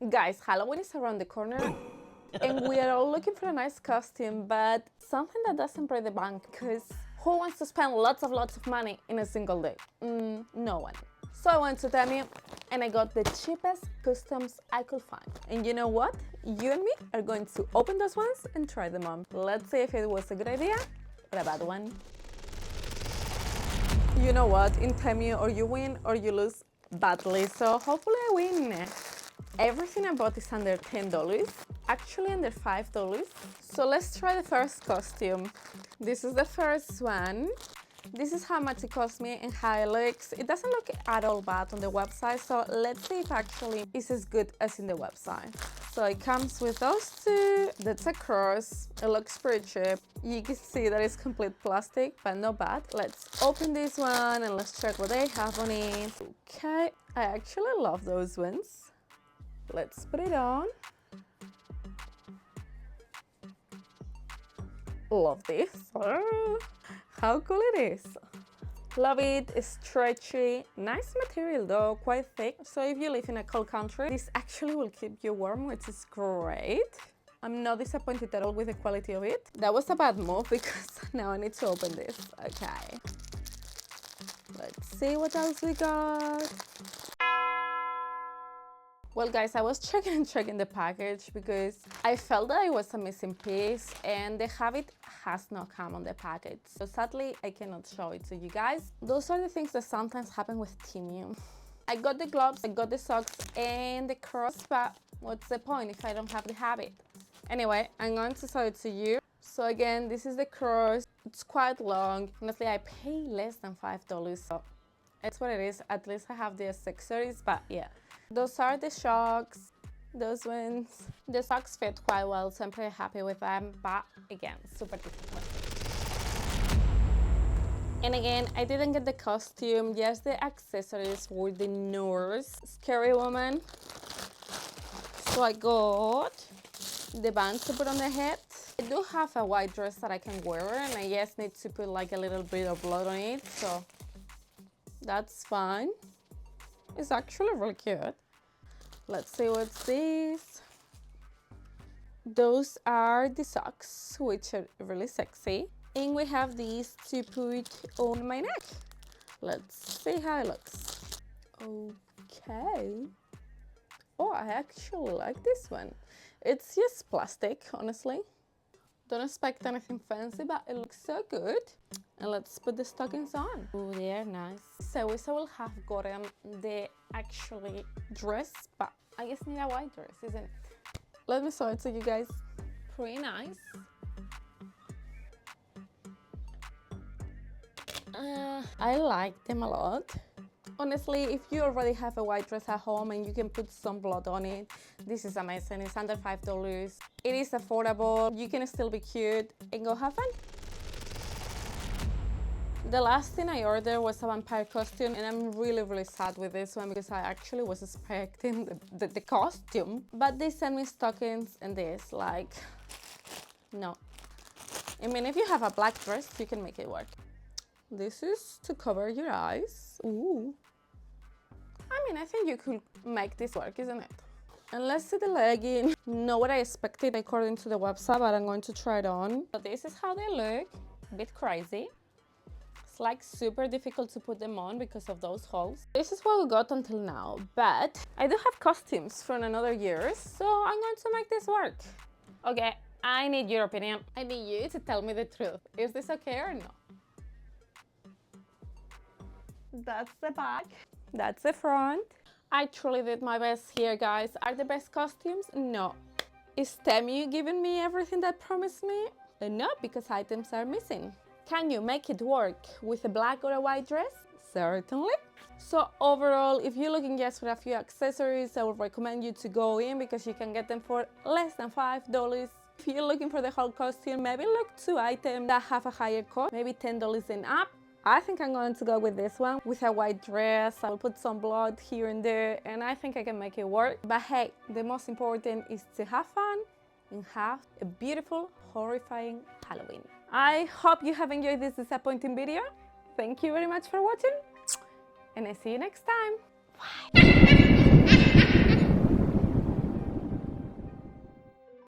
Guys, Halloween is around the corner and we are all looking for a nice costume, but something that doesn't break the bank, because who wants to spend lots of money in a single day? No one. So I went to Temu and I got the cheapest costumes I could find. And you know what? You and me are going to open those ones and try them on. Let's see if it was a good idea or a bad one. You know what? In Temu, or you win or you lose badly. So hopefully I win. Everything I bought is under $10, actually under $5. So let's try the first costume. This is the first one. This is how much it cost me and how it looks. It doesn't look at all bad on the website, so let's see if actually it's as good as in the website. So it comes with those two. That's a cross. It looks pretty cheap. You can see that it's complete plastic, but not bad. Let's open this one and let's check what they have on it. Okay, I actually love those ones. Let's put it on. Love this. Oh, how cool it is. Love it. It's stretchy. Nice material though, quite thick. So if you live in a cold country, this actually will keep you warm, which is great. I'm not disappointed at all with the quality of it. That was a bad move because now I need to open this. Okay. Let's see what else we got. Well guys, I was checking the package because I felt that it was a missing piece and the habit has not come on the package. So sadly, I cannot show it to you guys. Those are the things that sometimes happen with Temu. I got the gloves, I got the socks and the cross, but what's the point if I don't have the habit? Anyway, I'm going to show it to you. So again, this is the cross. It's quite long. Honestly, I pay less than $5, so it's what it is. At least I have the accessories, but yeah. Those are the socks, those ones. The socks fit quite well, so I'm pretty happy with them, but again, super disappointing. And again, I didn't get the costume, just the accessories for the nurse, scary woman. So I got the band to put on the head. I do have a white dress that I can wear, and I just need to put like a little bit of blood on it, so that's fine. It's actually really cute. Let's see what's this. Those are the socks, which are really sexy. And we have these to put on my neck. Let's see how it looks. Okay. Oh, I actually like this one. It's just plastic, honestly. Don't expect anything fancy, but it looks so good. And let's put the stockings on. Oh, they are nice. So I wish I will have gotten the actually dress, but I just need a white dress, isn't it? Let me show it to you guys. Pretty nice. I like them a lot. Honestly, if you already have a white dress at home and you can put some blood on it, this is amazing. It's under $5. It is affordable. You can still be cute and go have fun. The last thing I ordered was a vampire costume, and I'm really sad with this one because I actually was expecting the costume. But they sent me stockings and this, like, no. I mean, if you have a black dress, you can make it work. This is to cover your eyes. Ooh. I mean, I think you could make this work, isn't it? And let's see the legging. Not what I expected according to the website, but I'm going to try it on. So this is how they look. A bit crazy. It's like super difficult to put them on because of those holes. This is what we got until now, but I do have costumes from another year, so I'm going to make this work. Okay, I need your opinion. I need you to tell me the truth. Is this okay or no? That's the back. That's the front. I truly did my best here, guys. Are the best costumes? No. Is Temu giving me everything that promised me? No, because items are missing. Can you make it work with a black or a white dress? Certainly. So overall, if you're looking just for a few accessories, I would recommend you to go in because you can get them for less than $5. If you're looking for the whole costume, maybe look to items that have a higher cost, maybe $10 and up. I think I'm going to go with this one with a white dress. I'll put some blood here and there, and I think I can make it work. But hey, the most important is to have fun and have a beautiful, horrifying Halloween. I hope you have enjoyed this disappointing video. Thank you very much for watching, and I see you next time. Bye.